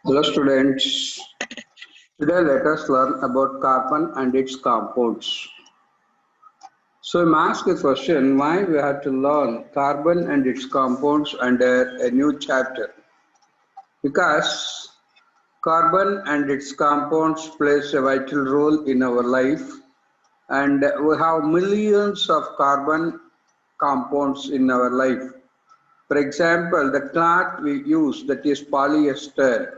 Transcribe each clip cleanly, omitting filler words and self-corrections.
Hello students, today let us learn about carbon and its compounds. So I'm asked a question why we have to learn carbon and its compounds under a new chapter. Because carbon and its compounds plays a vital role in our life and we have millions of carbon compounds in our life. For example, the cloth we use, that is polyester,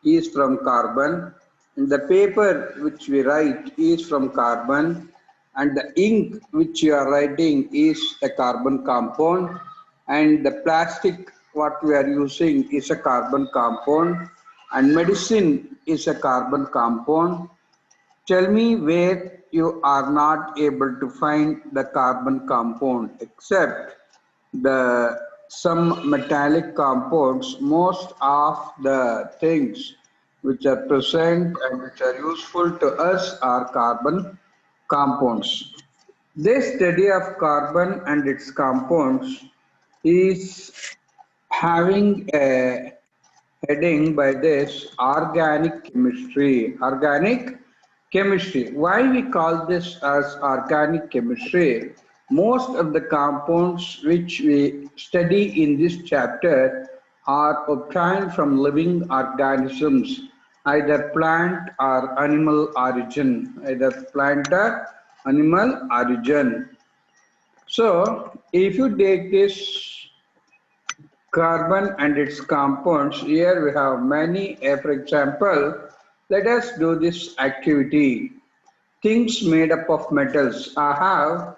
is from carbon, and the paper which we write is from carbon, and the ink which you are writing is a carbon compound, and the plastic what we are using is a carbon compound, and medicine is a carbon compound. Tell me where you are not able to find the carbon compound except the some metallic compounds. Most of the things which are present and which are useful to us are carbon compounds. This study of carbon and its compounds is having a heading by this organic chemistry. Organic chemistry. Why we call this as organic chemistry? Most of the compounds which we study in this chapter are obtained from living organisms, either plant or animal origin, either plant or animal origin. So, if you take this carbon and its compounds, here we have many. For example, let us do this activity. Things made up of metals. I have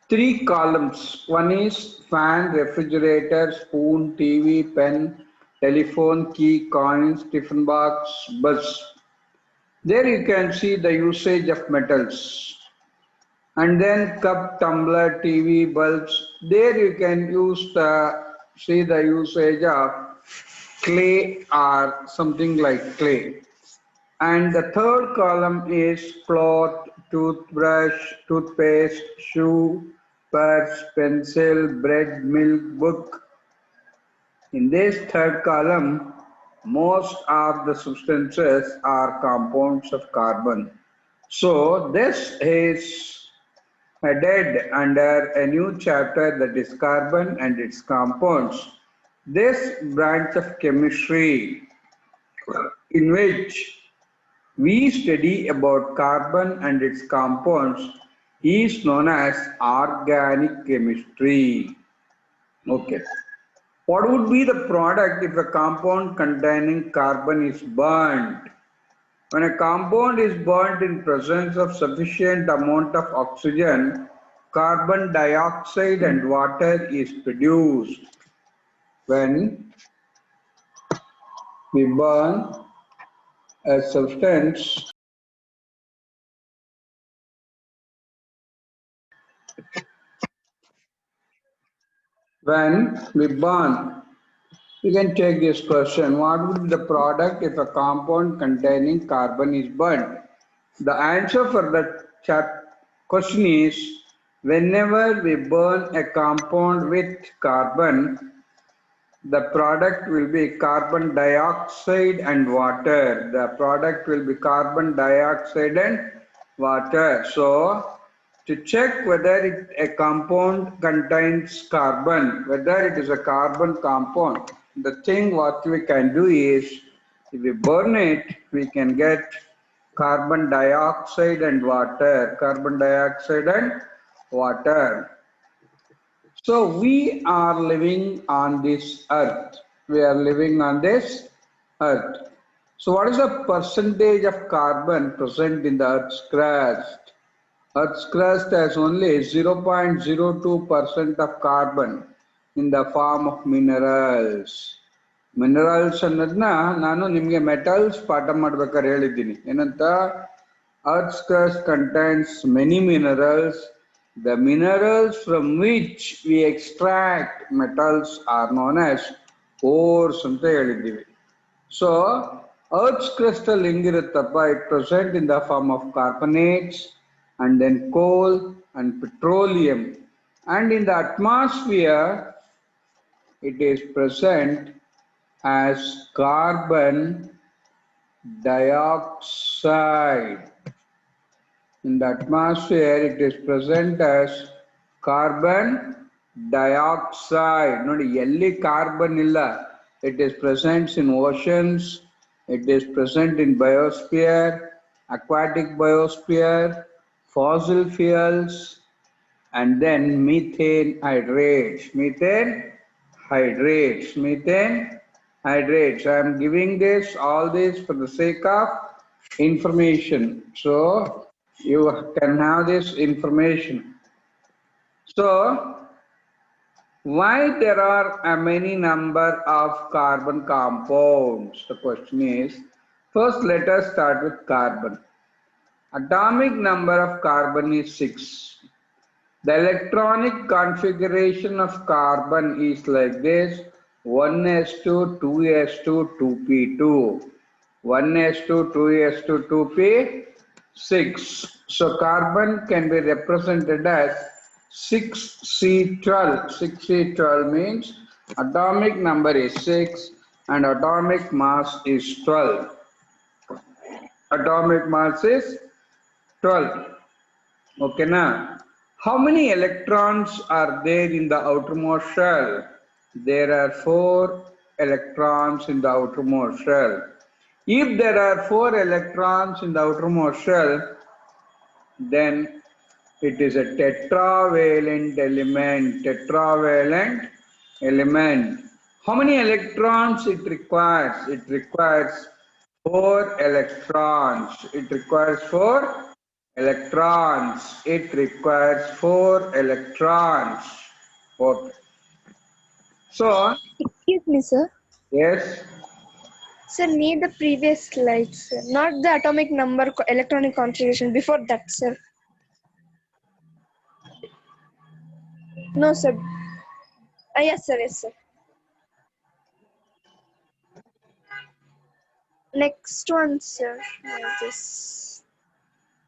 three columns. One is fan, refrigerator, spoon, TV, pen, telephone, key, coins, tiffin box, bus. There you can see the usage of metals. And then cup, tumbler, TV, bulbs. There you can see the usage of clay or something like clay. And the third column is cloth, toothbrush, toothpaste, shoe, purse, pencil, bread, milk, book. In this third column, most of the substances are compounds of carbon. So this is headed under a new chapter, that is carbon and its compounds. This branch of chemistry in which we study about carbon and its compounds is known as organic chemistry. Okay. What would be the product if a compound containing carbon is burnt? When a compound is burnt in presence of sufficient amount of oxygen, carbon dioxide and water is produced. When we burn a substance, we can take this question, what would be the product if a compound containing carbon is burnt? The answer for that question is, whenever we burn a compound with carbon, the product will be carbon dioxide and water. The product will be carbon dioxide and water. So, to check whether a compound contains carbon, whether it is a carbon compound, the thing what we can do is, if we burn it, we can get carbon dioxide and water. Carbon dioxide and water. So we are living on this earth. We are living on this earth. So what is the percentage of carbon present in the earth's crust? Earth's crust has only 0.02% of carbon in the form of minerals. Minerals ಅನ್ನೋದನ್ನ ನಾನು ನಿಮಗೆ metals ಪಾಠ ಮಾಡ್ಬೇಕಾದ್ರೆ ಹೇಳಿದ್ದೀನಿ ಏನಂತ earth's crust contains many minerals. The minerals from which we extract metals are known as ores ಅಂತ ಹೇಳಿದ್ದೀವಿ. So earth's crust ಅಲ್ಲಿ ಹೆಂಗಿರುತ್ತಪ್ಪ, it present in the form of carbonates and then coal and petroleum, and in the atmosphere it is present as carbon dioxide. In the atmosphere, it is present as carbon dioxide. Not yellow carbon illa. It is present in oceans. It is present in biosphere, aquatic biosphere, fossil fuels, and then methane hydrates. Methane hydrates. I am giving this all this for the sake of information. So you can have this information. So why there are a many number of carbon compounds? The question is, first let us start with carbon. Atomic number of carbon is 6. The electronic configuration of carbon is like this: 1s2, 2s2, 2p2. 1s2, 2s2, 2p, 6. So carbon can be represented as 6c12. 6c12 means atomic number is 6 and atomic mass is 12. Atomic mass is 12. Okay, now, how many electrons are there in the outermost shell? There are 4 electrons in the outermost shell. If there are 4 electrons in the outermost shell, then it is a tetravalent element. Tetravalent element. How many electrons it requires? It requires 4 electrons. It requires 4 electrons. It requires 4 electrons. Okay. So, Excuse me, sir. yes. Sir, need the previous slides, sir. Not the atomic number, electronic configuration. Before that, sir. No, sir. Yes, sir. Yes, sir. Next one, sir. This.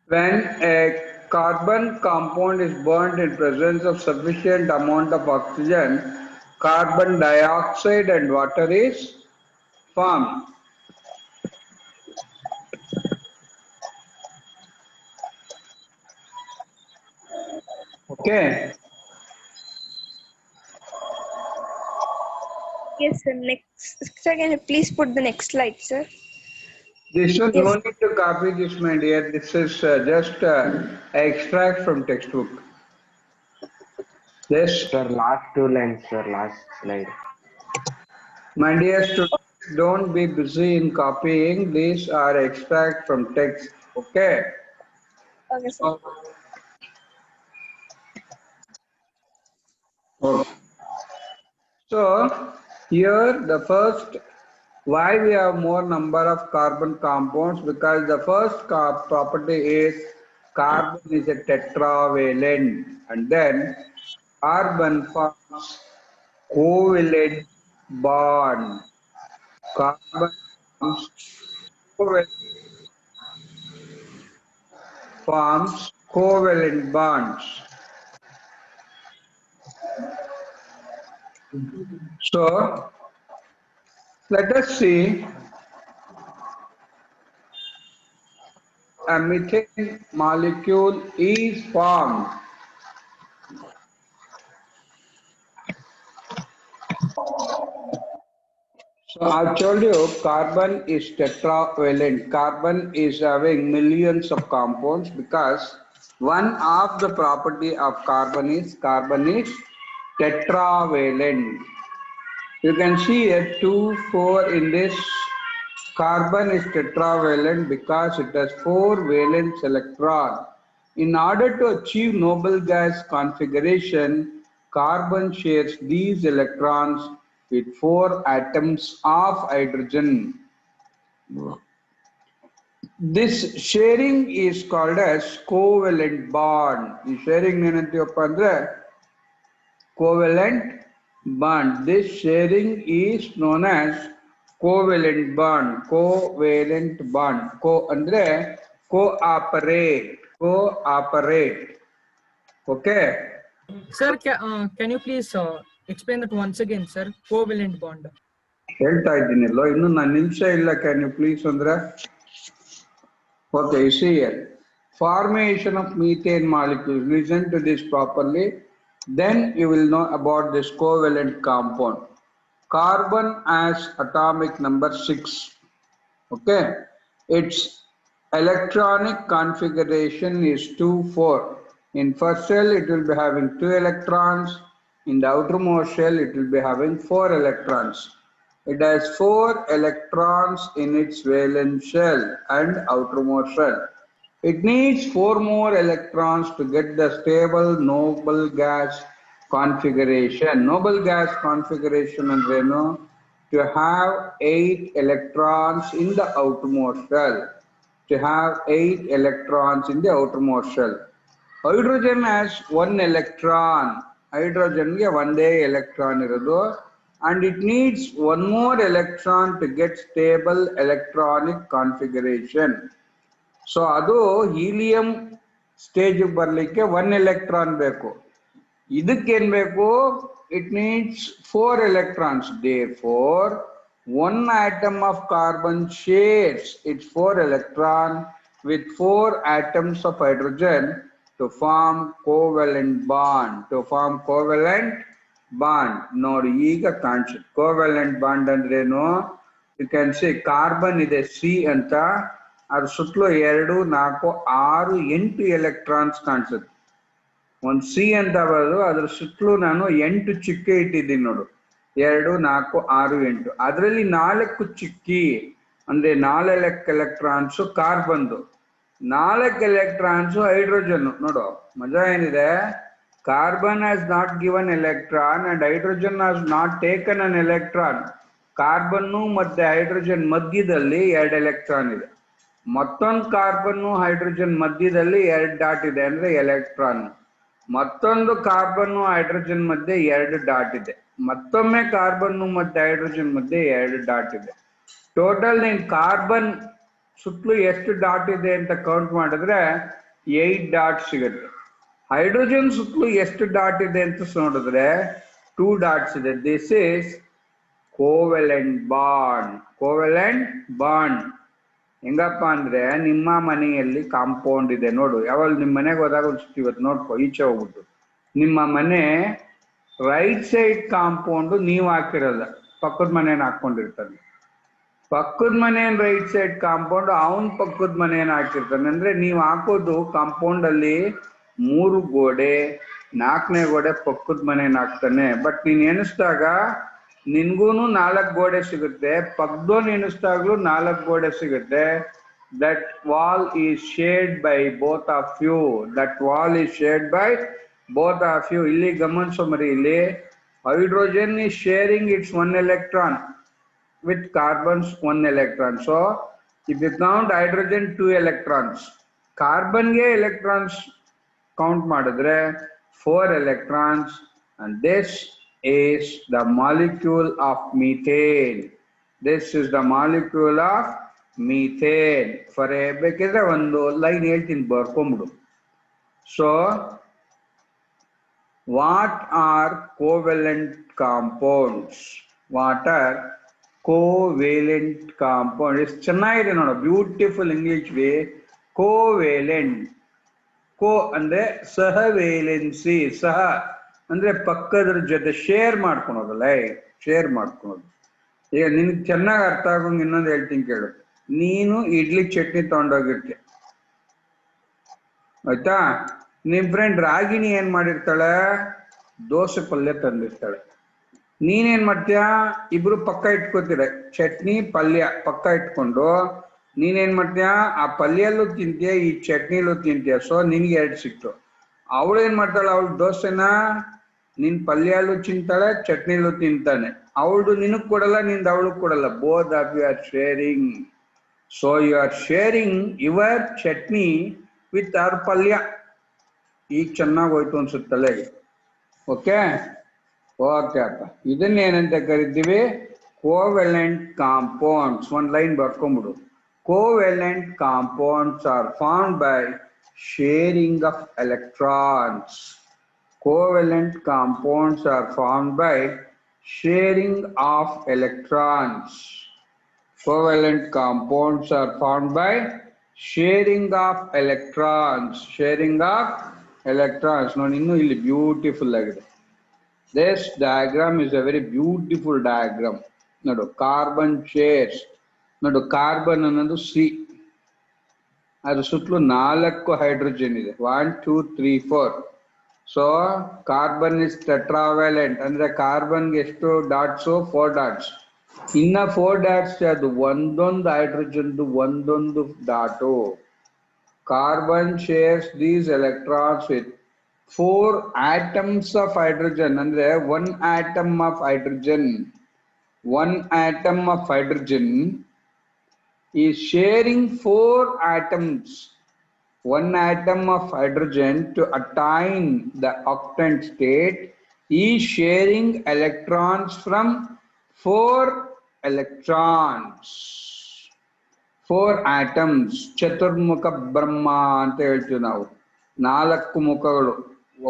When a carbon compound is burned in presence of sufficient amount of oxygen, carbon dioxide and water is formed. Okay. Yes, sir. Next. Sir, can you please put the next slide, sir? This one, Yes. no need to copy this, my dear. This is just extract from textbook. Yes. Sir, last 2 lines, sir, last slide. My dear students, don't be busy in copying. These are extract from text. Okay. Okay, sir. Okay. So here the first, why we have more number of carbon compounds, because the first property is carbon is a tetravalent, and then carbon forms covalent bond. Carbon forms covalent bonds. So let us see a methane molecule is formed. So I told you carbon is tetravalent. Carbon is having millions of compounds because one of the property of carbon is tetravalent. You can see here 2, 4 in this. Carbon is tetravalent because it has 4 valence electrons. In order to achieve noble gas configuration, carbon shares these electrons with 4 atoms of hydrogen. This sharing is called as covalent bond. The sharing nenantiyappa andre covalent bond. This sharing is known as covalent bond. Covalent bond. Co andre cooperate. Cooperate. Okay. Sir, can you please explain that once again, sir? Covalent bond. ಹೇಳ್ತಾ ಇದ್ದೀನಿಲ್ಲೋ ಇನ್ನು ನಾನು ನಿಮಿಷ ಇಲ್ಲ. Can you please ಅಂದ್ರೆ okay, you see here formation of methane molecules. Listen to this properly, then you will know about this covalent compound. Carbon has atomic number 6. Okay, its electronic configuration is 2,4. In first shell it will be having 2 electrons. In the outermost shell it will be having 4 electrons. It has 4 electrons in its valence shell and outermost shell. It needs 4 more electrons to get the stable noble gas configuration. Noble gas configuration andrenu? To have 8 electrons in the outermost shell. To have 8 electrons in the outermost shell. Hydrogen has 1 electron. Hydrogen ge one day electron irodu, and it needs 1 more electron to get stable electronic configuration. So adu helium stage barlikke 1 electron beku. Idakke ಏನು ಬೇಕು? It needs 4 electrons. Therefore, one atom of carbon shares its 4 electron with 4 atoms of hydrogen to form covalent bond. To form covalent bond. ನೋಡಿ ಈಗ ಕಾಣಿಸುತ್ತೆ covalent bond ಅಂದ್ರೇನು? You can say carbon ಇದೆ C ಅಂತ, ಅದ್ರ ಸುತ್ತಲೂ 2, 4, 6, 8 electrons ಕಾಣಿಸುತ್ತೆ. ಒಂದು ಸಿ ಅಂತ ಬರೋದು, ಅದ್ರ ಸುತ್ತಲೂ ನಾನು 8 ಚಿಕ್ಕೆ ಇಟ್ಟಿದ್ದೀನಿ ನೋಡು. 2, 4, 6, 8. ಅದರಲ್ಲಿ 4 ಚಿಕ್ಕಿ ಅಂದ್ರೆ 4 ಎಲೆಕ್ಟ್ರಾನ್ಸ್ ಕಾರ್ಬನ್ದು, 4 ಎಲೆಕ್ಟ್ರಾನ್ಸ್ ಹೈಡ್ರೋಜನ್. ನೋಡು ಮಜಾ ಏನಿದೆ. Carbon has not given electron and hydrogen has not taken an electron. Carbon ಮತ್ತೆ ಹೈಡ್ರೋಜನ್ ಮಧ್ಯದಲ್ಲಿ 2 ಎಲೆಕ್ಟ್ರಾನ್ ಇದೆ. ಮತ್ತೊಂದು ಕಾರ್ಬನ್ನು ಹೈಡ್ರೋಜನ್ ಮಧ್ಯದಲ್ಲಿ 2 ಡಾಟ್ ಇದೆ ಅಂದ್ರೆ ಎಲೆಕ್ಟ್ರಾನ್. ಮತ್ತೊಂದು ಕಾರ್ಬನ್ ಹೈಡ್ರೋಜನ್ ಮಧ್ಯೆ 2 ಡಾಟ್ ಇದೆ. ಮತ್ತೊಮ್ಮೆ ಕಾರ್ಬನ್ ಮತ್ತೆ ಹೈಡ್ರೋಜನ್ ಮಧ್ಯೆ 2 ಡಾಟ್ ಇದೆ. ಟೋಟಲ್ ನೀನ್ ಕಾರ್ಬನ್ ಸುತ್ತಲೂ ಎಷ್ಟು ಡಾಟ್ ಇದೆ ಅಂತ ಕೌಂಟ್ ಮಾಡಿದ್ರೆ 8 ಡಾಟ್ ಸಿಗುತ್ತೆ. ಹೈಡ್ರೋಜನ್ ಸುತ್ತಲೂ ಎಷ್ಟು ಡಾಟ್ ಇದೆ ಅಂತ ನೋಡಿದ್ರೆ 2 ಡಾಟ್ಸ್ ಇದೆ. This is covalent bond. Covalent bond ಹೆಂಗಪ್ಪ ಅಂದ್ರೆ, ನಿಮ್ಮ ಮನೆಯಲ್ಲಿ ಕಾಂಪೌಂಡ್ ಇದೆ ನೋಡು. ಯಾವಾಗ ನಿಮ್ಮ ಮನೆಗೆ ಹೋದಾಗ ಒಂದ್ಸತಿ ಇವತ್ತು ನೋಡ್ಕೊ, ಈಚೆ ಹೋಗ್ಬಿಟ್ಟು ನಿಮ್ಮ ಮನೆ ರೈಟ್ ಸೈಡ್ ಕಾಂಪೌಂಡ್ ನೀವು ಹಾಕಿರಲ್ಲ, ಪಕ್ಕದ ಮನೇನ ಹಾಕೊಂಡಿರ್ತಾನೆ. ಪಕ್ಕದ ಮನೇನ್ ರೈಟ್ ಸೈಡ್ ಕಾಂಪೌಂಡ್ ಅವನ್ ಪಕ್ಕದ ಮನೇನ ಹಾಕಿರ್ತಾನೆ. ಅಂದ್ರೆ ನೀವು ಹಾಕೋದು ಕಾಂಪೌಂಡ್ ಅಲ್ಲಿ 3 ಗೋಡೆ, 4ನೇ ಗೋಡೆ ಪಕ್ಕದ ಮನೇನ ಹಾಕ್ತಾನೆ. ಬಟ್ ನೀನ್ ಎಣಿಸ್ದಾಗ ನಿನ್ಗೂನು 4 ಗೋಡೆ ಸಿಗುತ್ತೆ, ಪಕ್ಕದೋನ್ ಎಣಿಸ್ದಾಗ್ಲೂ 4 ಗೋಡೆ ಸಿಗುತ್ತೆ. That wall is shared by both of you. That wall is shared by both of you. ಇಲ್ಲಿ ಗಮನಿಸೋ ಮರಿ, ಇಲ್ಲಿ hydrogen is sharing its 1 electron with carbon's 1 electron. So if you count hydrogen 2 electrons, carbon ಗೆ electrons count ಮಾಡಿದ್ರೆ 4 electrons, and this is the molecule of methane. This is the molecule of methane. For ಬೇಕಿದ್ರೆ ಒಂದು line ಹೇಳ್ತೀನಿ, ಬರ್ಕೊಂಬಿಡು. So what are covalent compounds? What are covalent compound? ಎಷ್ಟು ಚೆನ್ನಾಗಿದೆ ನೋಡು, beautiful English way. Covalent, ಕೋ ಅಂದ್ರೆ ಸಹವೇಲೆನ್ಸಿ, ಸಹ ಅಂದ್ರೆ ಪಕ್ಕದ್ರ ಜೊತೆ ಶೇರ್ ಮಾಡ್ಕೊಳೋದಲ್ಲ, ಶೇರ್ ಮಾಡ್ಕೊಳೋದು. ಈಗ ನಿನ್ಗೆ ಚೆನ್ನಾಗಿ ಅರ್ಥ ಆಗೋಂಗೆ ಇನ್ನೊಂದು ಹೇಳ್ತೀನಿ ಕೇಳು. ನೀನು ಇಡ್ಲಿ ಚಟ್ನಿ ತಗೊಂಡೋಗಿರ್ತೀಯ, ಆಯ್ತಾ? ನಿಮ್ ಫ್ರೆಂಡ್ ರಾಗಿಣಿ ಏನ್ ಮಾಡಿರ್ತಾಳೆ? ದೋಸೆ ಪಲ್ಯ ತಂದಿರ್ತಾಳೆ. ನೀನೇನ್ ಮಾಡ್ತೀಯ? ಇಬ್ರು ಪಕ್ಕ ಇಟ್ಕೋತೀರ, ಚಟ್ನಿ ಪಲ್ಯ ಪಕ್ಕ ಇಟ್ಕೊಂಡು ನೀನೇನ್ ಮಾಡ್ತೀಯ? ಆ ಪಲ್ಯಲ್ಲೂ ತಿಂತೀಯ, ಈ ಚಟ್ನಿಲೂ ತಿಂತೀಯ. ಸೊ ನಿನ್ಗೆ 2 ಸಿಕ್ತು. ಅವಳು ಏನ್ ಮಾಡ್ತಾಳೆ? ಅವಳು ದೋಸೆನ ನಿನ್ ಪಲ್ಯಲ್ಲೂ ತಿಂತಾಳೆ, ಚಟ್ನಿಲೂ ತಿಂತಾನೆ. ಅವಳು ನಿನಗ್ ಕೊಡಲ್ಲ, ನಿಂದ ಅವಳು ಕೊಡಲ್ಲ. Both of you are sharing. So you are sharing your chutney with our palya. ಈಗ ಚೆನ್ನಾಗಿ ಹೋಯ್ತು ಅನ್ಸುತ್ತಲ್ಲ. ಓಕೆ ಓಕೆ ಅಪ್ಪ, ಇದನ್ನೇನಂತ ಕರಿತೀವಿ? Covalent compounds. ಒಂದು line ಬರ್ಕೊಂಬಿಡು. Covalent compounds are formed by sharing of electrons. Covalent compounds are formed by sharing of electrons. Covalent compounds are formed by sharing of electrons. Sharing of electrons. No, beautiful. This diagram is a very beautiful diagram. No, carbon shares. No, carbon another C. ಅದು ಸುತ್ತಲೂ 4 hydrogen ಇದೆ 1 2 3 4 so carbon is ಟೆಟ್ರಾವ್ಯಾಲೆಂಟ್ ಅಂದ್ರೆ ಕಾರ್ಬನ್ಗೆ ಎಷ್ಟು dots 4 dots ಇನ್ನ 4 dots ಅದು ಒಂದೊಂದು ಹೈಡ್ರೋಜನ್ದು ಒಂದೊಂದು dot carbon shares these electrons with 4 atoms of hydrogen ಅಂದ್ರೆ 1 atom of hydrogen 1 atom of hydrogen is sharing 4 atoms, 1 atom of hydrogen to attain the octant state is sharing electrons from 4 electrons. 4 atoms. ಚತುರ್ಮುಖ ಬ್ರಹ್ಮ ಅಂತ ಹೇಳ್ತೀವಿ ನಾವು 4 ಮುಖಗಳು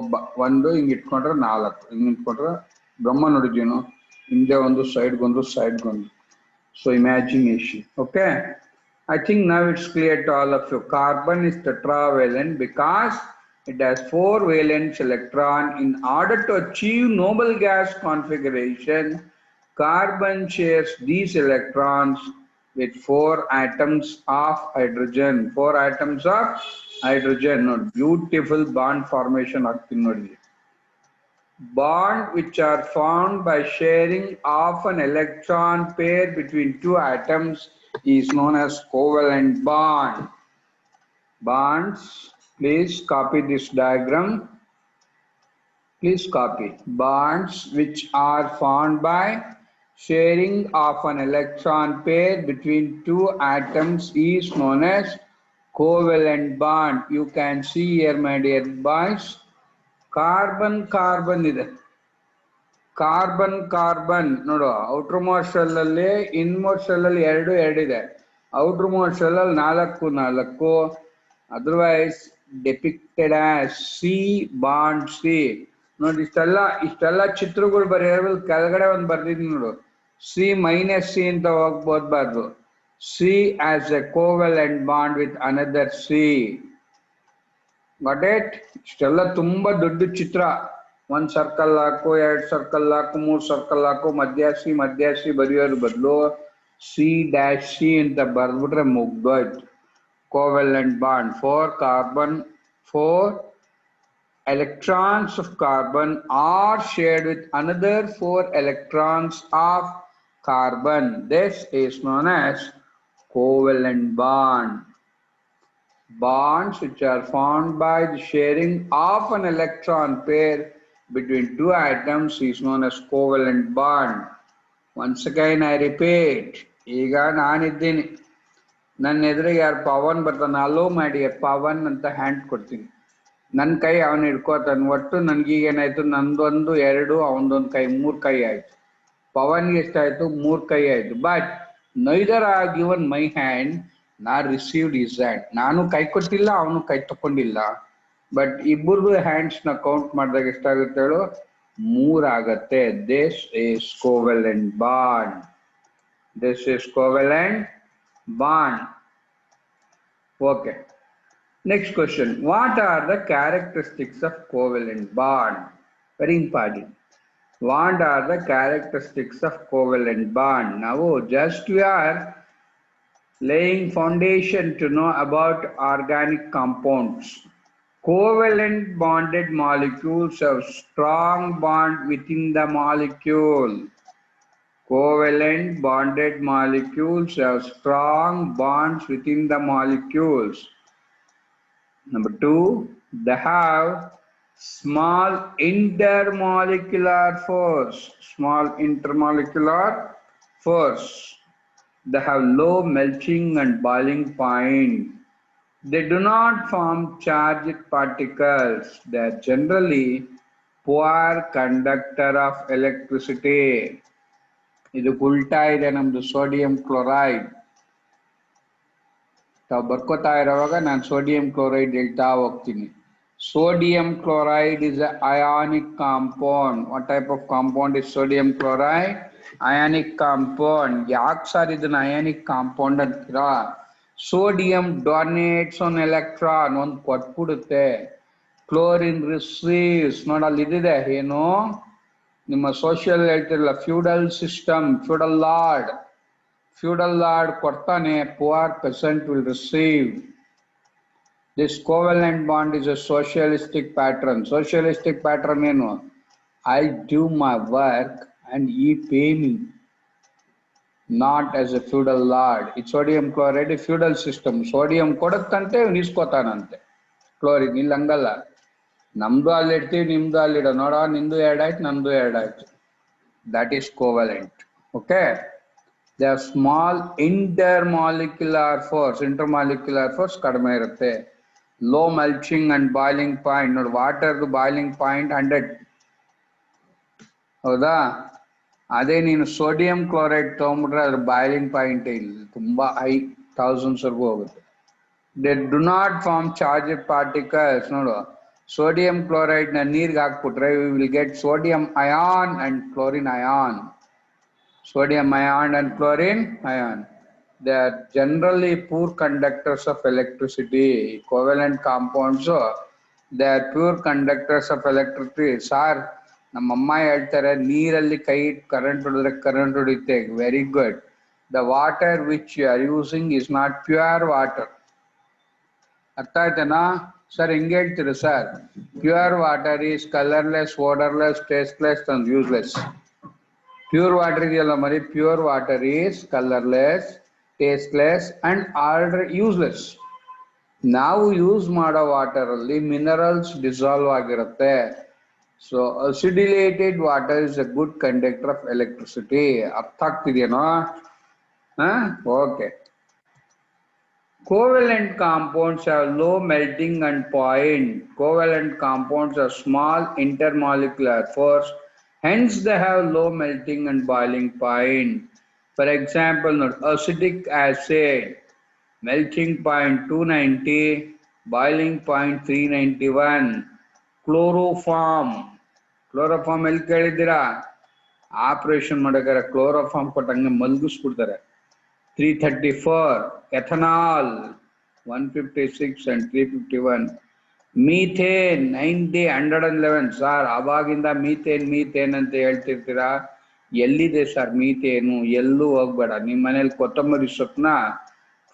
ಒಬ್ಬ ಒಂದು ಹಿಂಗೆ ಇಟ್ಕೊಂಡ್ರೆ 4 ಹಿಂಗೆ ಇಟ್ಕೊಂಡ್ರೆ ಬ್ರಹ್ಮ ನೋಡಿದ್ದೀವಿ ಹಿಂದೆ ಒಂದು ಸೈಡ್ಗೊಂದು ಸೈಡ್ಗೊಂದು. So imagination, okay? I think now it's clear to all of you. Carbon is tetravalent because it has 4 valence electron. In order to achieve noble gas configuration, carbon shares these electrons with 4 atoms of hydrogen. 4 atoms of hydrogen. Beautiful bond formation ಆಗ್ತಿದೆ. Bond which are formed by sharing of an electron pair between 2 atoms is known as covalent bond. Bonds, please copy this diagram. Please copy. Bonds which are formed by sharing of an electron pair between 2 atoms is known as covalent bond. You can see here, my dear boys. Carbon carbon ಇದೆ carbon carbon ನೋಡು outer most shell ಅಲ್ಲಿ ಇನ್ಮೋಸ್ಟ್ shell ಅಲ್ಲಿ 2 ಇದೆ outer most shell ಅಲ್ಲಿ 4 otherwise depicted as C bond C ನೋಡಿ ಇಷ್ಟೆಲ್ಲ ಚಿತ್ರಗಳು ಬರೆಯೋದು ಕೆಳಗಡೆ ಒಂದು ಬರ್ದಿದ್ದೀನಿ ನೋಡು ಸಿ ಮೈನಸ್ ಸಿ ಅಂತ ಹೋಗ್ಬೋದ್ಬಾರ್ದು C as a covalent bond with another C Got it? ಇಷ್ಟೆಲ್ಲ ತುಂಬಾ ದೊಡ್ಡ ಚಿತ್ರ 1 ಸರ್ಕಲ್ ಹಾಕು 2 ಸರ್ಕಲ್ ಹಾಕು 3 ಸರ್ಕಲ್ ಹಾಕು ಮಧ್ಯ ಸಿ ಬರೆಯೋದ್ರ ಬದಲು ಸಿ ಡ್ಯಾಶ್ ಸಿ ಅಂತ ಬರ್ದ್ಬಿಟ್ರೆ ಮುಗ್ದೋಯ್ತು covalent bond 4 electrons of carbon are shared with another 4 electrons of carbon. This is known as covalent bond. Bonds which are formed by the sharing of an electron pair between 2 atoms is known as covalent bond. Once again I repeat, ಈಗ ನಾನಿದ್ದೀನಿ ನನ್ನ ಎದುರಿಗೆ ಯಾರು ಪವನ್ ಬರ್ತಾನೆ hello ಮಾಡಿ ಪವನ್ ಅಂತ hand ಕೊಡ್ತೀನಿ ನನ್ನ ಕೈ ಅವನು ಹಿಡ್ಕೋತಾನೆ ಒಟ್ಟು ನನಗೀಗೇನಾಯ್ತು ನಂದೊಂದು 2 ಅವನದೊಂದು ಕೈ 3 ಕೈ ಆಯ್ತು ಪವನ್ಗೆ ಎಷ್ಟಾಯ್ತು 3 ಕೈ ಆಯ್ತು but neither are given my hand ನಾ ರಿಸೀವ್ಡ್ ಇಸ್ ಹ್ಯಾಂಡ್ ನಾನು ಕೈ ಕೊಟ್ಟಿಲ್ಲ ಅವನು ಕೈ ತಕೊಂಡಿಲ್ಲ ಬಟ್ ಇಬ್ಬರದು ಹ್ಯಾಂಡ್ಸ್ ನ ಕೌಂಟ್ ಮಾಡಿದಾಗ ಎಷ್ಟಾಗುತ್ತೆ ಹೇಳು 3 ಆಗತ್ತೆ this is covalent bond okay next question what are the characteristics of covalent bond very important what are the characteristics of covalent bond now just we are laying foundation to know about organic compounds. Covalent bonded molecules have strong bond within the molecule. Covalent bonded molecules have strong bonds within the molecules. Number 2, they have small intermolecular force. They have low melting and boiling point. They do not form charged particles. They are generally poor conductor of electricity. ಇದು ಉಲ್ಟಾ ಇದೆ ನಮ್ದು sodium chloride ತಾವು ಬರ್ಕೋತಾ ಇರೋವಾಗ ನಾನು sodium chloride ಹೇಳ್ತಾ ಹೋಗ್ತೀನಿ Sodium chloride is an ionic compound. What type of compound is sodium chloride? Ionic compound. Yak sir is an ionic compound antira. Sodium donates an electron. One ಕೊಟ್ಬಿಡುತ್ತೆ. Chlorine receives. ನೋಡಲ್ಲಿದೆ ಏನು ನಿಮ್ಮ social ಹೇಳ್ತಿರಲ್ಲ feudal system feudal lord ಕೊಡ್ತಾನೆ poor peasant will receive. This covalent bond is a socialistic pattern. Socialistic pattern ಏನು? I do my work and he pay me. Not as a feudal lord. It's sodium chloride feudal system. Sodium ಕೊಡುತ್ತಂತೆ ಇಸ್ಕೋತಾನಂತೆ. Chlorine ಇಲ್ಲಿ ಹಂಗಲ್ಲ. ನಮ್ದು ಅಲ್ಲಿ ಇಡ್ತೀವಿ ನಿಮ್ದು ಅಲ್ಲಿ ಇಡೋ ನೋಡ ನಿಂದು ಎರಡಾಯ್ತು ನಂದು ಎರಡಾಯ್ತು. That is covalent. Okay. They are small intermolecular force ಕಡಿಮೆ ಇರುತ್ತೆ. Low melting and boiling point. ನೋಡಿ ವಾಟರ್ ಬಾಯ್ಲಿಂಗ್ ಪಾಯಿಂಟ್ 100. ಹೌದಾ? ಅದೇ ನೀನು ಸೋಡಿಯಂ ಕ್ಲೋರೈಡ್ ತಗೊಂಡ್ಬಿಟ್ರೆ ಅದ್ರ ಬಾಯ್ಲಿಂಗ್ ಪಾಯಿಂಟ್ ಇಲ್ಲ, ತುಂಬಾ ಹೈ ಥೌಸಂಡ್ಸ್ ವರ್ಗೂ ಹೋಗುತ್ತೆ. They do not form charge particles. ನೋಡು ಸೋಡಿಯಂ ಕ್ಲೋರೈಡ್ ನ ನೀರ್ಗೆ ಹಾಕ್ಬಿಟ್ರೆ we will get sodium ion and chlorine ion. Sodium ion and chlorine ion. They are generally poor conductors of electricity. Covalent compounds, they are pure conductors of electricity. Sir, ನಮ್ಮಮ್ಮ ಹೇಳ್ತಾರೆ ನೀರಲ್ಲಿ ಕೈ current ಹೊಡೆದ್ರೆ current ಹೊಡಿತೆ. Very good. The water which you are using is not pure water. ಅರ್ಥ ಆಯ್ತೇನಾ sir? ಹೆಂಗೆ ಹೇಳ್ತೀರಿ sir? Pure water is colourless, odourless, tasteless and useless. Pure water ಇದೆಯಲ್ಲ ಮರಿ, pure water is colourless, tasteless and all useless. ನಾವು use ಮಾಡೋ water ಅಲ್ಲಿ minerals dissolve ಆಗಿರುತ್ತೆ. So acidulated water is a good conductor of electricity. ಅರ್ಥ ಆಗ್ತಿದೆಯೇನೋ? Okay. Covalent compounds have low melting and point. Covalent compounds are small intermolecular force. Hence, they have low melting and boiling point. For example, acidic acid, melting point 290, boiling point 391. Chloroform ಎಲ್ಲಿ ಕೇಳಿದ್ದೀರಾ? Operation ಮಾಡೋಕೆ chloroform ಕೊಟ್ಟಂಗೆ ಮಲಗಿಸ್ಬಿಡ್ತಾರೆ. 334. Ethanol 156 and 351. Methane 90 111. Sir ಅವಾಗಿಂದ methane ಅಂತ ಹೇಳ್ತಿರ್ತೀರಾ, ಎಲ್ಲಿದೆ sir methane? ಎಲ್ಲೂ ಹೋಗ್ಬೇಡ. ನಿಮ್ಮ ಮನೇಲಿ ಕೊತ್ತಂಬರಿ ಸೊಪ್ಪನ್ನ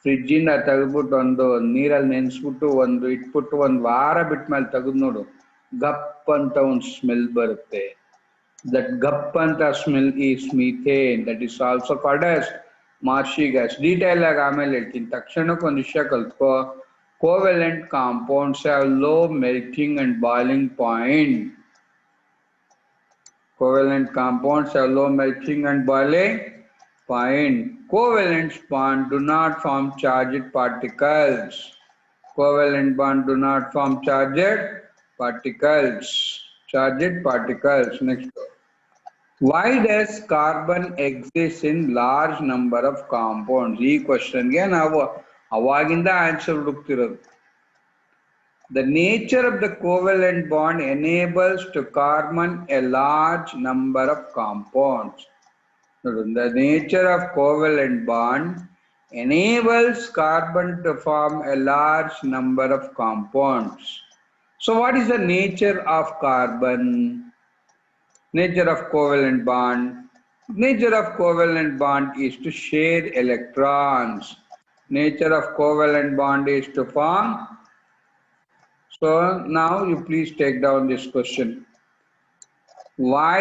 ಫ್ರಿಜ್ಜಿಂದ ತೆಗೆದ್ಬಿಟ್ಟು ಒಂದು ನೀರಲ್ಲಿ ನೆನೆಸ್ಬಿಟ್ಟು ಒಂದು ಇಟ್ಬಿಟ್ಟು ಒಂದು ವಾರ ಬಿಟ್ಟ ಮೇಲೆ ತೆಗೆದು ನೋಡು, ಗಪ್ ಅಂತ ಒಂದು ಸ್ಮೆಲ್ ಬರುತ್ತೆ. ದಟ್ ಗಪ್ ಅಂತ smell is methane. That is also called as marshy gas. Detail ಆಗಿ ಆಮೇಲೆ ಹೇಳ್ತೀನಿ. ತಕ್ಷಣಕ್ಕೆ ಒಂದು ವಿಷಯ ಕಲ್ತ್ಕೋ. Covalent compounds have low melting and boiling point. Covalent compounds have low melting and boiling point. Covalent bonds do not form charged particles. Covalent bonds do not form charged particles. Charged particles. Next. Why does carbon exist in large number of compounds? ಈ ಕ್ವಶನ್ಗೆ ನಾವು ಅವಾಗಿಂದ answer ಹುಡುಕ್ತಿರೋದು. The nature of the covalent bond enables to carbon a large number of compounds. The nature of covalent bond enables carbon to form a large number of compounds. So what is the nature of carbon? Nature of covalent bond. Nature of covalent bond is to share electrons. Nature of covalent bond is to form. So now you please take down this question. Why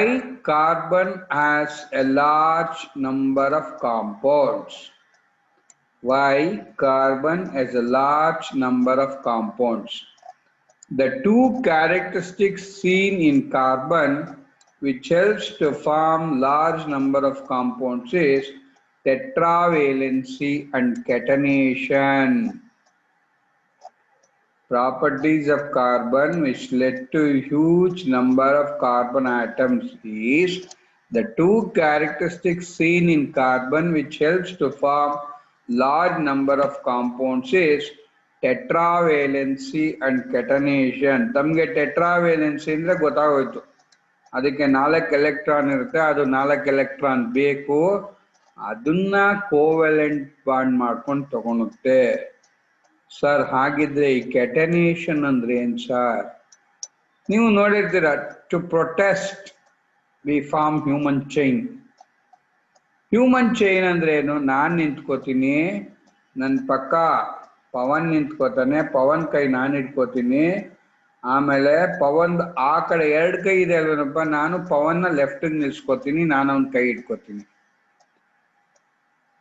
carbon has a large number of compounds? Why carbon has a large number of compounds? The two characteristics seen in carbon which helps to form large number of compounds is tetravalency and catenation. Properties of carbon which led to huge number of carbon atoms is the two characteristics seen in carbon which helps to form large number of compounds is tetravalency and catenation. ತಮಗೆ tetravalency ಅಂದ್ರೆ ಗೊತ್ತಾಗೋಯ್ತು, ಅದಕ್ಕೆ 4 electron ಇರುತ್ತೆ, ಅದು 4 electron ಬೇಕು, ಅದನ್ನ covalent bond ಮಾಡ್ಕೊಂಡು ತಗೊಳುತ್ತೆ. Sir ಹಾಗಿದ್ರೆ ಈ ಕೆಟನೇಷನ್ ಅಂದ್ರೆ ಏನ್ ಸರ್? ನೀವು ನೋಡಿರ್ತೀರ, to protest we form human chain. Human chain ಅಂದ್ರೆ ಏನು? ನಾನ್ ನಿಂತ್ಕೋತೀನಿ, ನನ್ನ ಪಕ್ಕ ಪವನ್ ನಿಂತ್ಕೋತಾನೆ, ಪವನ್ ಕೈ ನಾನು ಇಟ್ಕೋತೀನಿ, ಆಮೇಲೆ ಪವನ್ ಆ ಕಡೆ 2 ಕೈ ಇದೆ ಅಲ್ವೇನಪ್ಪ, ನಾನು ಪವನ್ನ ಲೆಫ್ಟ್ ನಿಲ್ಸ್ಕೋತೀನಿ, ನಾನು ಅವನ ಕೈ ಇಟ್ಕೋತೀನಿ.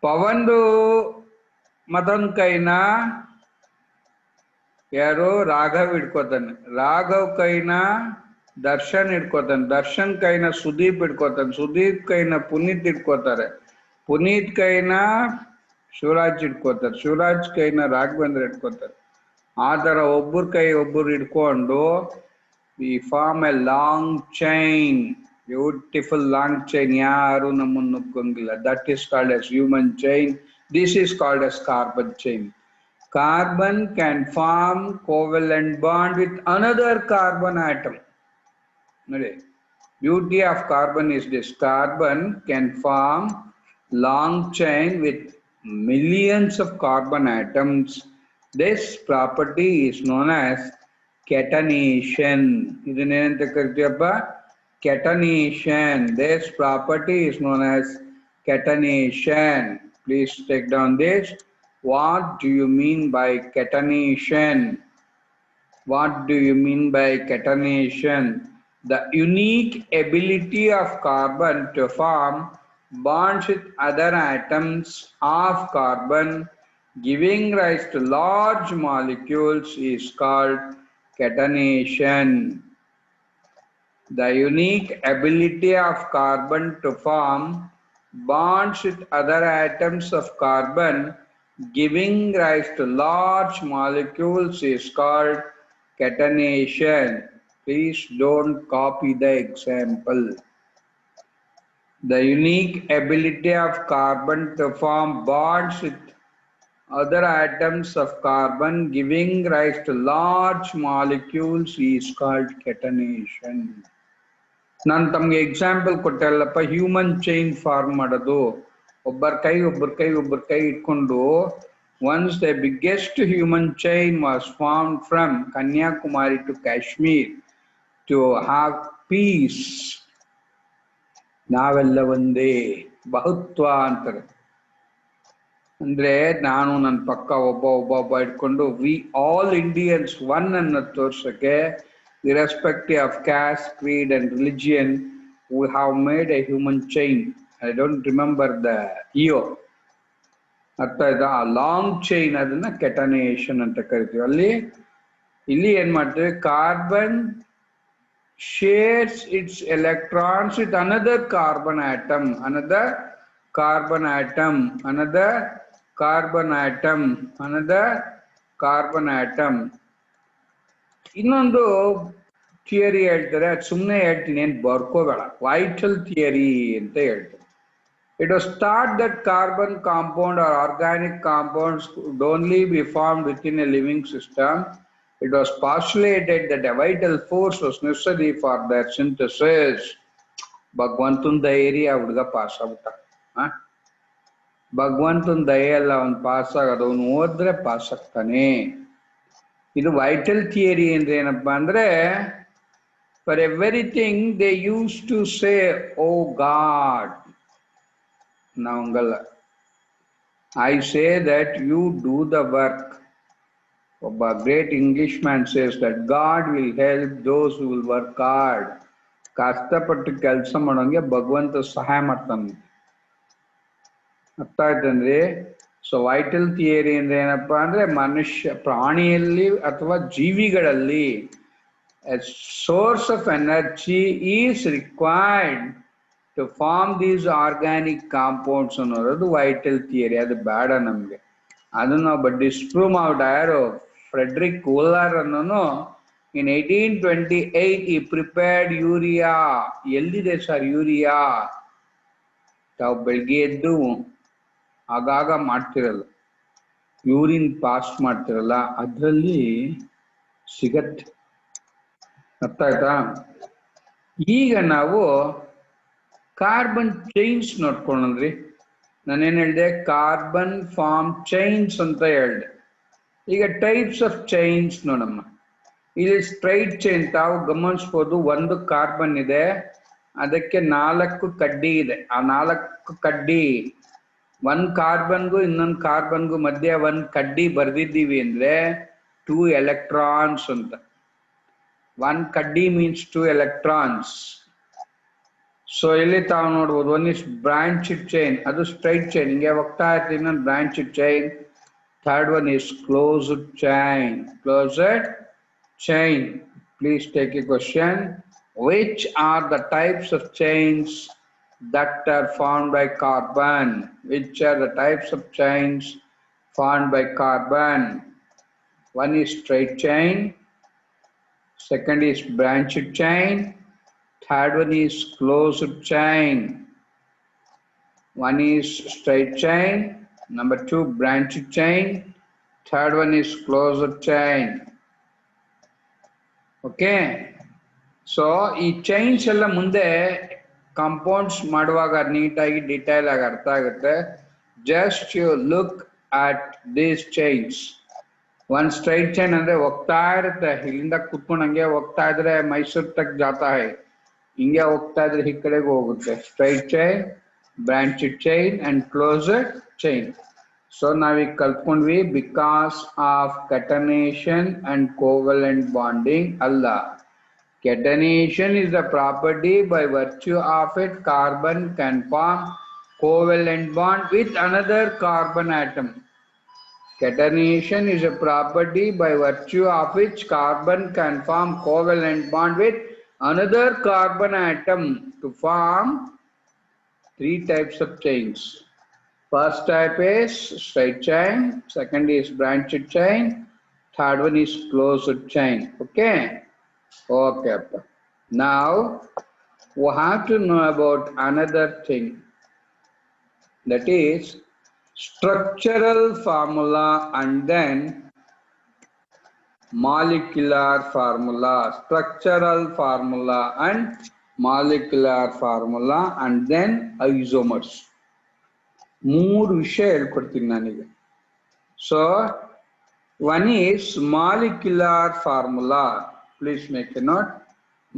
ಪವನ್ದು ಮತ್ತೊಂದು ಕೈನ ಯಾರು ರಾಘವ್ ಇಟ್ಕೋತಾನೆ, ರಾಘವ್ ಕೈನ ದರ್ಶನ್ ಇಟ್ಕೋತಾನೆ, ದರ್ಶನ್ ಕೈನ ಸುದೀಪ್ ಇಟ್ಕೋತಾನೆ, ಸುದೀಪ್ ಕೈನ ಪುನೀತ್ ಇಟ್ಕೋತಾರೆ, ಪುನೀತ್ ಕೈನ ಶಿವರಾಜ್ ಇಟ್ಕೋತಾರೆ, ಶಿವರಾಜ್ ಕೈನ ರಾಘವೇಂದ್ರ ಇಟ್ಕೋತಾರೆ. ಆ ತರ ಒಬ್ಬರ ಕೈ ಒಬ್ಬರು ಇಟ್ಕೊಂಡು we form a long chain, beautiful long chain, ಯಾರು ನಮ್ಮನ್ನು ನುಗ್ಗಂಗಿಲ್ಲ. That is called as human chain. This is called as carbon chain. Carbon can form covalent bond with another carbon atom. Beauty of carbon is this: carbon can form long chain with millions of carbon atoms. This property is known as catenation. Idanente karitiyappa? Catenation. This property is known as catenation. Please take down this. What do you mean by catenation? What do you mean by catenation? The unique ability of carbon to form bonds with other atoms of carbon, giving rise to large molecules, is called catenation. The unique ability of carbon to form bonds with other atoms of carbon, giving rise to large molecules, is called catenation. Please don't copy the example. The unique ability of carbon to form bonds with other atoms of carbon, giving rise to large molecules, is called catenation. ನಾನು ತಮಗೆ example ಕೊಟ್ಟಲ್ಲಪ್ಪ, human chain form ಮಾಡೋದು. ಒಬ್ಬರ ಕೈ ಇಟ್ಕೊಂಡು once the biggest human chain was formed from Kanyakumari to Kashmir to have peace. ನಾವೆಲ್ಲ ಒಂದೇ, ಬಹುತ್ವ ಅಂತಾರೆ. ಅಂದ್ರೆ ನಾನು ನನ್ನ ಪಕ್ಕ ಒಬ್ಬ ಇಟ್ಕೊಂಡು ವಿ ಆಲ್ ಇಂಡಿಯನ್ಸ್ ಒನ್ ಅನ್ನ ತೋರ್ಸಕ್ಕೆ, irrespective of caste, creed and religion, we have made a human chain. I don't remember the year. ಅರ್ಥ ಆಯ್ತಾ? ಆ ಲಾಂಗ್ ಚೈನ್ ಅದನ್ನ ಕೆಟನೇಷನ್ ಅಂತ ಕರಿತೀವಿ. ಇಲ್ಲಿ ಏನ್ ಮಾಡ್ತೀವಿ? Carbon shares its electrons with another carbon atom, another carbon atom, another carbon atom, another carbon atom. ಇನ್ನೊಂದು ಥಿಯರಿ ಹೇಳ್ತಾರೆ, ಅದು ಸುಮ್ಮನೆ ಹೇಳ್ತೀನಿ, ಏನು ಬರ್ಕೋಬೇಡ, ವೈಟಲ್ ಥಿಯರಿ ಅಂತ ಹೇಳ್ತಾರೆ. It was thought that carbon compound or organic compounds could only be formed within a living system. It was postulated that a vital force was necessary for their synthesis. ಭಗವಂತನ ದಯೆರಿ ಆ ಹುಡುಗ pass ಆಗ್ಬಿಟ್ಟ. ಭಗವಂತನ ದಯೆ ಅಲ್ಲ ಅವನು ಪಾಸ್ ಆಗೋದು, ಅವನು ಓದಿದ್ರೆ ಪಾಸ್ ಆಗ್ತಾನೆ. ಇದು ವೈಟಲ್ ಥಿಯರಿ ಅಂದ್ರೆ ಏನಪ್ಪಾ ಅಂದ್ರೆ, for everything they use to say oh God. ನಾವಂಗಲ್ಲ. I say that you do the work. ಒಬ್ಬ great English man says that God will help those who will work hard. ಕಷ್ಟಪಟ್ಟು ಕೆಲಸ ಮಾಡೋಂಗೆ ಭಗವಂತ ಸಹಾಯ ಮಾಡ್ತಾನೆ. ಅರ್ಥ ಆಯ್ತಂದ್ರೆ? ಸೊ ವೈಟಲ್ ಥಿಯರಿ ಅಂದ್ರೆ ಏನಪ್ಪಾ ಅಂದ್ರೆ, ಮನುಷ್ಯ ಪ್ರಾಣಿಯಲ್ಲಿ ಅಥವಾ ಜೀವಿಗಳಲ್ಲಿ a source of energy is required to form these organic compounds ಅನ್ನೋದು ವೈಟಲ್ ಥಿಯರಿ. ಅದು ಬೇಡ ನಮ್ಗೆ. ಅದನ್ನ ನಾವು ಡಿಸ್ಪ್ರೂವ್ ಮಾಡ್ಬಿಟ್ಟ ಯಾರು? ಫ್ರೆಡ್ರಿಕ್ ವೂಲರ್ ಅನ್ನೋನು in 1828 he prepared ಯೂರಿಯಾ. ಎಲ್ಲಿದೆ ಸರ್ ಯೂರಿಯಾ? ತಾವು ಬೆಳಗ್ಗೆ ಎದ್ದು ಆಗಾಗ ಮಾಡ್ತಿರಲ್ಲ. ಯೂರಿನ್ ಪಾಸ್ ಮಾಡ್ತಿರಲ್ಲ ಅದರಲ್ಲಿ ಸಿಗತ್ತೆ. ಅರ್ಥ ಆಯ್ತಾ? ಈಗ ನಾವು ಕಾರ್ಬನ್ ಚೈನ್ಸ್ ನೋಡ್ಕೊಂಡ್ರಿ. ನಾನೇನು ಹೇಳಿದೆ? ಕಾರ್ಬನ್ ಫಾರ್ಮ್ ಚೈನ್ಸ್ ಅಂತ ಹೇಳಿದೆ. ಈಗ ಟೈಪ್ಸ್ ಆಫ್ ಚೈನ್ಸ್ ನೋಡಮ್ಮ. ಇಲ್ಲಿ ಸ್ಟ್ರೈಟ್ ಚೈನ್ ತಾವು ಗಮನಿಸ್ಬೋದು. ಒಂದು ಕಾರ್ಬನ್ ಇದೆ, ಅದಕ್ಕೆ 4 ಕಡ್ಡಿ ಇದೆ. ಆ 4 ಕಡ್ಡಿ, ಒಂದು ಕಾರ್ಬನ್ಗೂ ಇನ್ನೊಂದು ಕಾರ್ಬನ್ಗೂ ಮಧ್ಯೆ ಒಂದು ಕಡ್ಡಿ ಬರ್ದಿದ್ದೀವಿ ಅಂದ್ರೆ 2 ಎಲೆಕ್ಟ್ರಾನ್ಸ್ ಅಂತ. 1 ಕಡ್ಡಿ ಮೀನ್ಸ್ 2 ಎಲೆಕ್ಟ್ರಾನ್ಸ್. ಸೊ ಇಲ್ಲಿ ತಾವು ನೋಡ್ಬೋದು, ಒನ್ ಇಸ್ ಬ್ರಾಂಚ್ಡ್ ಚೈನ್, ಅದು ಸ್ಟ್ರೈಟ್ ಚೈನ್ ಹಿಂಗೆ ಹೋಗ್ತಾ ಇರ್ತೀವಿ. ಇನ್ನೊಂದು branched chain. Third one is closed chain. Closed chain. Please take a question. Which are the types of chains that are formed by carbon? Which are the types of chains formed by carbon? One is straight chain, second is branched chain, third one is closed chain. One is straight chain, number 2 branched chain, third one is closed chain. Okay. So ಈ chains ಎಲ್ಲ ಮುಂದೆ compounds ಮಾಡುವಾಗ ನೀಟಾಗಿ detail ಆಗಿ ಅರ್ಥ ಆಗುತ್ತೆ. Just you look at these chains. ಒಂದು straight chain ಅಂದ್ರೆ ಹೋಗ್ತಾ ಇರುತ್ತೆ, ಇಲ್ಲಿಂದ ಕುತ್ಕೊಂಡು ಹಂಗೆ ಹೋಗ್ತಾ ಇದ್ರೆ ಮೈಸೂರು ತಕ್ ಜಾತಾ ಹೈ, ಹಿಂಗೆ ಹೋಗ್ತಾ ಇದ್ರೆ ಈ ಕಡೆಗೆ ಹೋಗುತ್ತೆ. Straight chain, branched chain and closed chain. So now we kalpundvi because of catenation and covalent bonding. Allah. Catenation is the property by virtue of it carbon can form covalent bond with another carbon atom. Catenation is a property by virtue of which carbon can form covalent bond with another carbon atom to form 3 types of chains. First type is straight chain, second is branched chain, third one is closed chain. Okay? Okay. Now, we have to know about another thing. That is structural formula and then molecular formula. Structural formula and molecular formula and then isomers. 3 ವಿಷಯ ಹೇಳ್ಕೊಡ್ತೀನಿ ನಾನೀಗ. So one is molecular formula. Please make A note.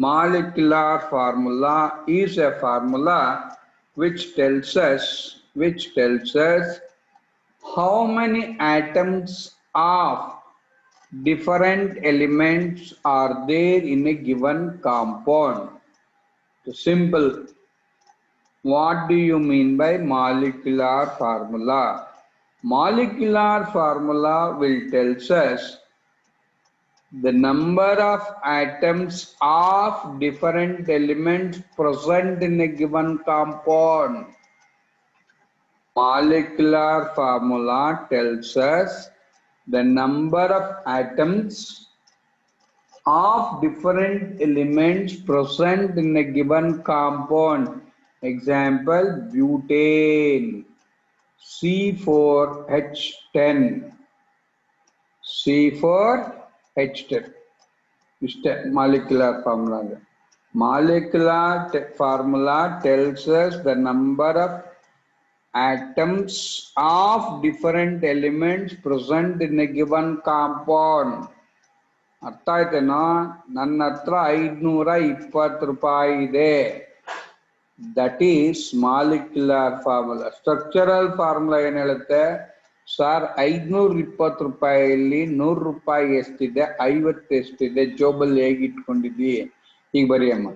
Molecular formula is A formula which tells us how many atoms of different elements are there in a given compound. Simple. What do you mean by molecular formula? Molecular formula will tell us the number of atoms of different elements present in a given compound. Molecular formula tells us the number of atoms of different elements present in a given compound. Example, butane, C4H10, C4H10. Molecular formula. Molecular formula tells us the number of atoms of different elements present in a given compound. ಅರ್ಥ ಆಯ್ತೇನೋ? ನನ್ನ ಹತ್ರ 520 ರೂಪಾಯಿ ಇದೆ. That is molecular formula. Structural formula ಏನು ಹೇಳುತ್ತೆ? Sir 520 ರೂಪಾಯಿಯಲ್ಲಿ 100 ರೂಪಾಯಿ ಎಷ್ಟಿದೆ, 50 ಎಷ್ಟಿದೆ, ಜೋಬಲ್ಲಿ ಹೇಗೆ ಇಟ್ಕೊಂಡಿದ್ವಿ? ಈಗ ಬರೆಯಮ್ಮ.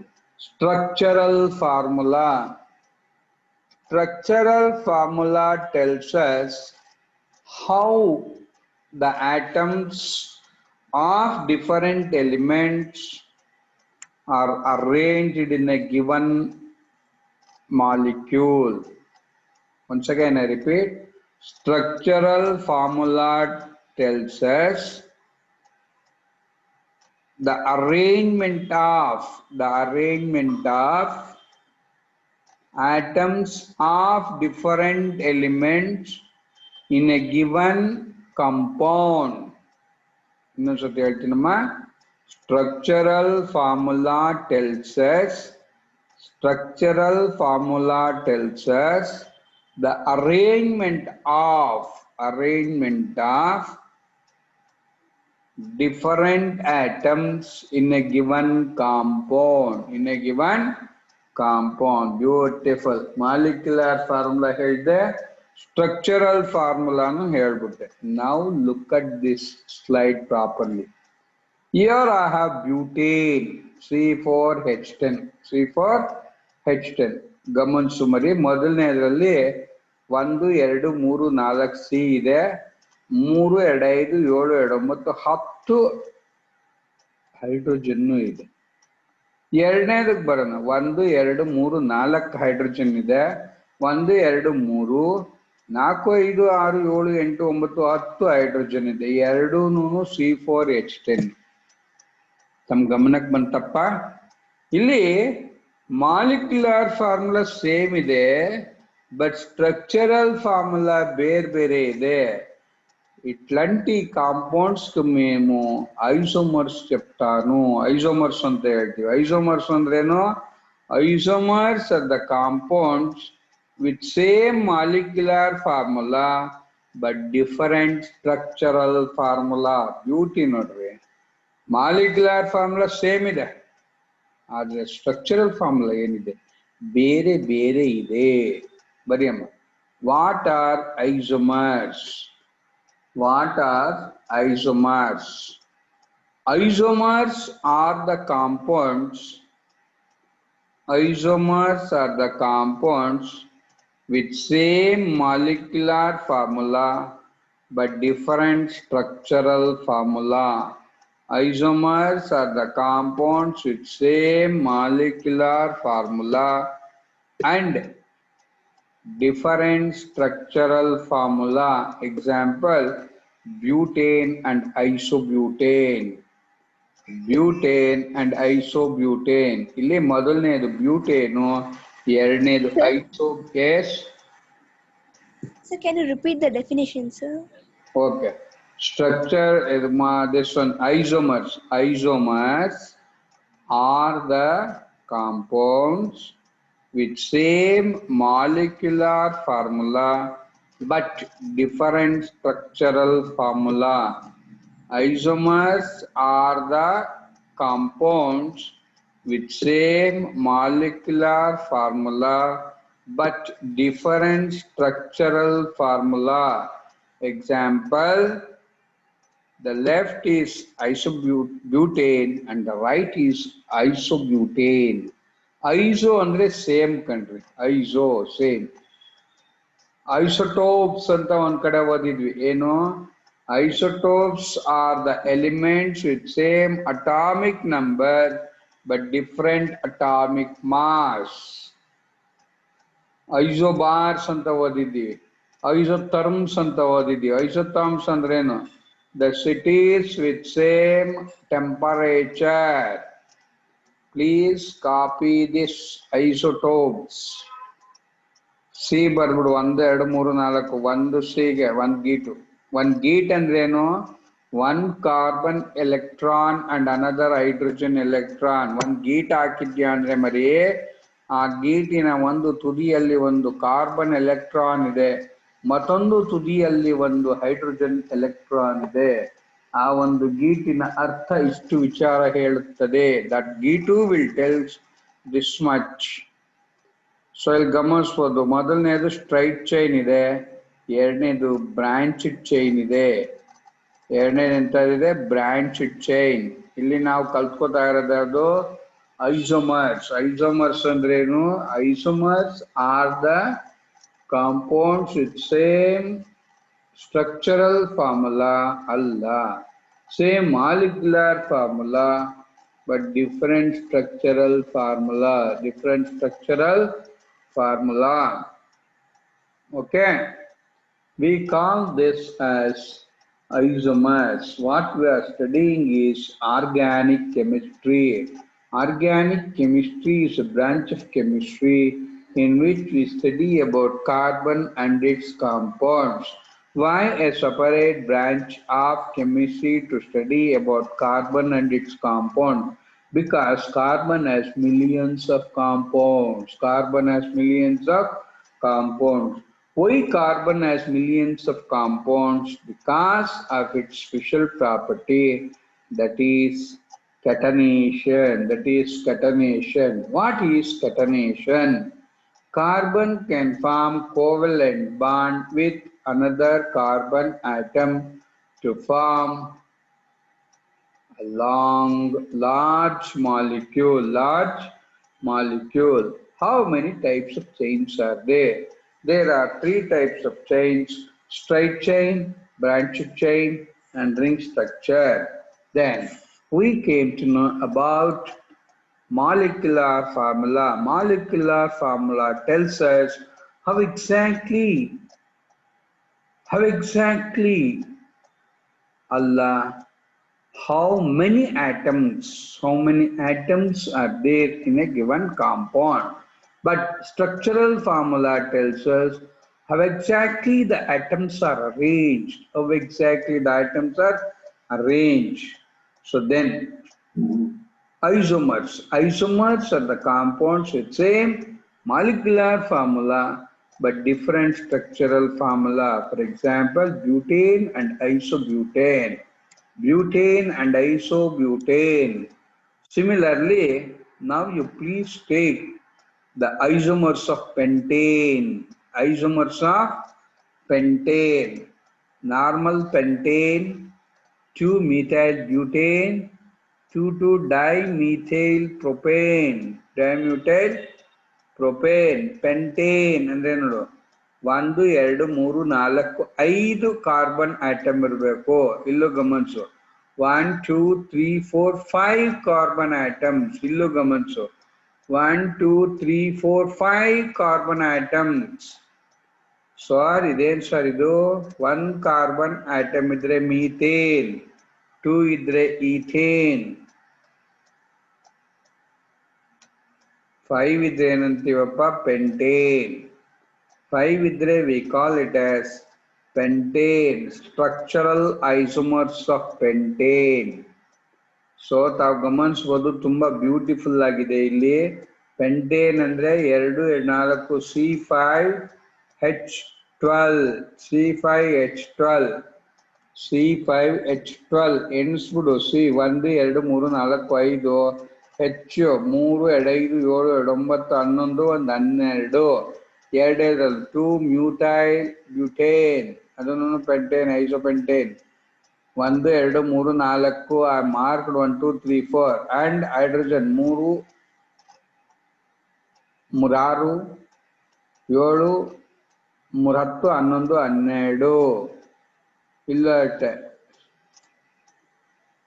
Structural formula. Structural formula tells us how the atoms of different elements are arranged in a given molecule. Once again I repeat, structural formula tells us the arrangement of atoms of different elements in a given compound. ಇನ್ನೊಂದ್ಸತಿ ಹೇಳ್ತೀನಮ್ಮ. Structural formula tells us the arrangement of different atoms in a given compound. Beautiful. Molecular formula ಹೇಳಿದೆ, structural formula nu ಹೇಳ್ಬಿಟ್ಟೆ. Now look at this slide properly. Here I have butane, C4H10. ಗಮನಿಸು ಮರಿ, ಮೊದಲನೇದರಲ್ಲಿ 1 2 3 4 C ಇದೆ, 3 2 5 7 2 9 10 hydrogen ಇದೆ. ಎರಡನೇದಕ್ಕೆ ಬರೋಣ. 1 2 3 4 hydrogen ಇದೆ, 1 2 3 4 5 6 7 8 9 10 hydrogen ಇದೆ. ಎರಡೂನು C4H10. ತಮ್ಮ ಗಮನಕ್ಕೆ ಬಂತಪ್ಪ. ಇಲ್ಲಿ ಮಾಲಿಕ್ಯುಲರ್ ಫಾರ್ಮುಲಾ సేమ్ ಇದೆ, బట్ స్ట్రక్చరల్ ఫార్ములా ಬೇರೆ ಇದೆ. ఇట్లాంటి కాంపౌండ్స్ కి మేము ఐసోమర్స్ చెప్తాను. ఐసోమర్స్ ಅಂತ ಹೇಳ್ತೀವಿ. ఐసోమర్స్ ಅಂದ್ರೇನು? Isomers are the compounds with same molecular formula but different structural formula. Beauty ನೋಡ್ರಿ, ಮಾಲಿಕ್ಯುಲರ್ ಫಾರ್ಮುಲಾ ಸೇಮ್ ಇದೆ, ಆದ್ರೆ ಸ್ಟ್ರಕ್ಚರಲ್ ಫಾರ್ಮುಲಾ ಏನಿದೆ ಬೇರೆ ಬೇರೆ ಇದೆ. ಬರಿಯಮ್ಮ. What are isomers? Isomers are the compounds with same molecular formula but different structural formula. Isomers are the compounds with same molecular formula and different structural formula. Example, butane and isobutane. ಇಲ್ಲಿ ಮೊದಲನೇದು butane, ಎರಡನೇದು iso. Yes So can you repeat the definition, sir? Okay. Structure, this one, isomers. Isomers are the compounds with same molecular formula but different structural formula. Isomers are the compounds with same molecular formula but different structural formula. Example, the left is isobutane and the right is isobutane. Iso andre same country. Iso same. Isotopes anta ಒಂದ್ ಕಡೆ ಓದಿದ್ವಿ. ಏನು? Isotopes are the elements with same atomic number but different atomic mass. Isobars anta ಓದಿದ್ದೀವಿ. Isotherms anta ಓದಿದ್ದೀವಿ. Isotherms ಅಂದ್ರೇನು? The cities with same temperature. Please copy this isotopes. C ಬರ್ಬಿಡು. 1 2 3 4. ಒಂದು ಸಿಗೆ ಒಂದು ಗೀಟು. ಒಂದು ಗೀಟ್ ಅಂದ್ರೇನು? one carbon electron and another hydrogen electron. ಒಂದು ಗೀಟ್ ಹಾಕಿದ್ಯಾ ಅಂದ್ರೆ ಮರಿ, ಆ ಗೀಟಿನ ಒಂದು ತುದಿಯಲ್ಲಿ ಒಂದು ಕಾರ್ಬನ್ ಎಲೆಕ್ಟ್ರಾನ್ ಇದೆ, ಮತ್ತೊಂದು ತುದಿಯಲ್ಲಿ ಒಂದು ಹೈಡ್ರೋಜನ್ ಎಲೆಕ್ಟ್ರಾನ್ ಇದೆ. ಆ ಒಂದು ಗೀಟಿನ ಅರ್ಥ ಇಷ್ಟು ವಿಚಾರ ಹೇಳುತ್ತದೆ. ದಟ್ ಗೀಟು will tells this much. So ಇಲ್ಲಿ ಗಮನಿಸ್ಬೋದು. ಮೊದಲನೇದು ಸ್ಟ್ರೈಟ್ ಚೈನ್ ಇದೆ, ಎರಡನೇದು ಬ್ರಾಂಚ್ಡ್ ಚೈನ್ ಇದೆ. ಎರಡನೇದು ಎಂತದಿದೆ? Branched chain. ಇಲ್ಲಿ ನಾವು ಕಲ್ತ್ಕೋತಾ ಇರೋದು ಐಸೋಮರ್ಸ್. ಐಸೋಮರ್ಸ್ ಅಂದ್ರೇನು? Isomers are the compounds with same structural formula ಅಲ್ಲ, same molecular formula but different structural formula. Okay, we call this as isomers. What we are studying is organic chemistry. Organic chemistry is a branch of chemistry in which we study about carbon and its compounds. Why a separate branch of chemistry to study about carbon and its compound? Because carbon has millions of compounds. Carbon has millions of compounds. Why carbon has millions of compounds? Because of its special property, that is catenation. That is catenation. What is catenation? Carbon can form covalent bond with another carbon atom to form a large molecule. Large molecule. How many types of chains are there? There are three types of chains: straight chain, branched chain, and ring structure. Then we came to know about molecular formula. Molecular formula tells us how exactly, Allah, how many atoms are there in a given compound. But structural formula tells us how exactly the atoms are arranged. How exactly the atoms are arranged. So then isomers. Isomers are the compounds with same molecular formula but different structural formula. For example, butane and isobutane. Butane and isobutane. Similarly, now you please take the isomers of pentane. Isomers of pentane. Normal pentane, 2-methyl butane, 2,2-dimethyl propane, dimethyl propane, pentane ಅಂದ್ರೆ ನೋಡು 1 2 3 4 5 carbon atom ಇರಬೇಕು. ಇಲ್ಲೂ ಗಮನಿಸು 1 2 3 4 5 carbon atoms. ಇಲ್ಲೂ ಗಮನಿಸು 1 2 3 4 5 carbon atoms. Sir ಇದೇನು sir ಇದು? 1 carbon atom ಇದ್ರೆ methane, 2 ಇದ್ರೆ ethane, 5 ಇದ್ರೆ ಏನಂತೀವಪ್ಪ? ಪೆಂಟೇನ್. 5 ಇದ್ರೆ we call it as pentane. Structural isomers of pentane. So ತಾವು ಗಮನಿಸ್ಬೋದು, ತುಂಬಾ ಬ್ಯೂಟಿಫುಲ್ ಆಗಿದೆ ಇಲ್ಲಿ. ಪೆಂಟೇನ್ ಅಂದ್ರೆ 2 4 C5H12, C5H12, C5H12 ಎಣಿಸ್ಬಿಡು. C 1 2 3 4 5, H 3 2 5 7 2 9 11 12, 2 ಮ್ಯೂಟೈಲ್ butane, ಅದನ್ನು pentane, ಐಸೋಪೆಂಟೇನ್. 1 2 3 4 I marked 1 2 3 4 and hydrogen 3 6 7 3 10 11 ಇಲ್ಲ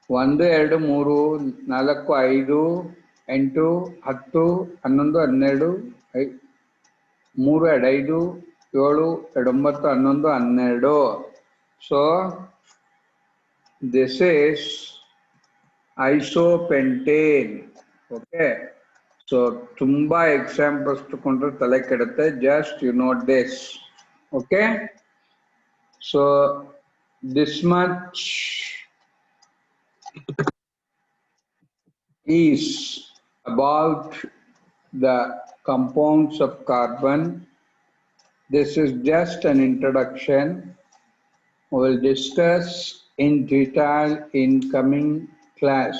1 2 3 4 5 8 10 11 12 3 5 7 9 11 So this is isopentane. Okay. So tumba examples ತಗೊಂಡ್ರೆ ತಲೆ ಕೆಡುತ್ತೆ. Just you note this. Okay. So this much is about the compounds of carbon. This is just an introduction. We will discuss in detail in coming class.